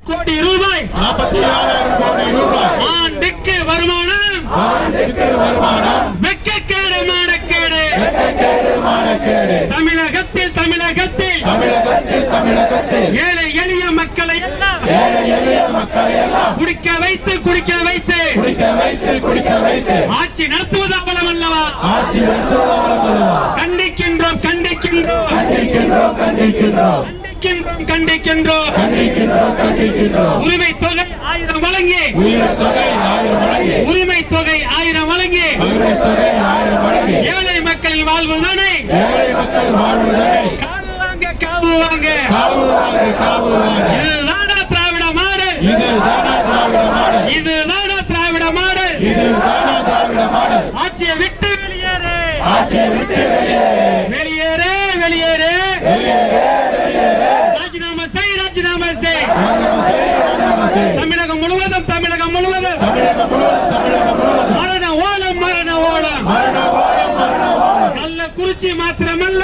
கோடி ரூபாய் 47,000 கோடி ரூபாய் ஆண்டுக்கு வருமானம் வெட்கக்கேடு மானக்கேடு தமிழகத்தில் ஏழை எளிய மக்களை எல்லாம் குடிக்க வைத்து ஆட்சி நடத்துவது அவலம் அல்லவா? கண்டிக்கின்றோம். உரிமை தொகை 1000 வழங்கி ஏழை மக்களின் வாழ்வுதானே காவு வாங்க இதுதானா திராவிட மாடல்? ஆட்சியை விட்டு வெளியேறு ராஜினாமா செய் தமிழகம் முழுவதும் மரண ஓலம் கள்ளக்குறிச்சி மாத்திரமல்ல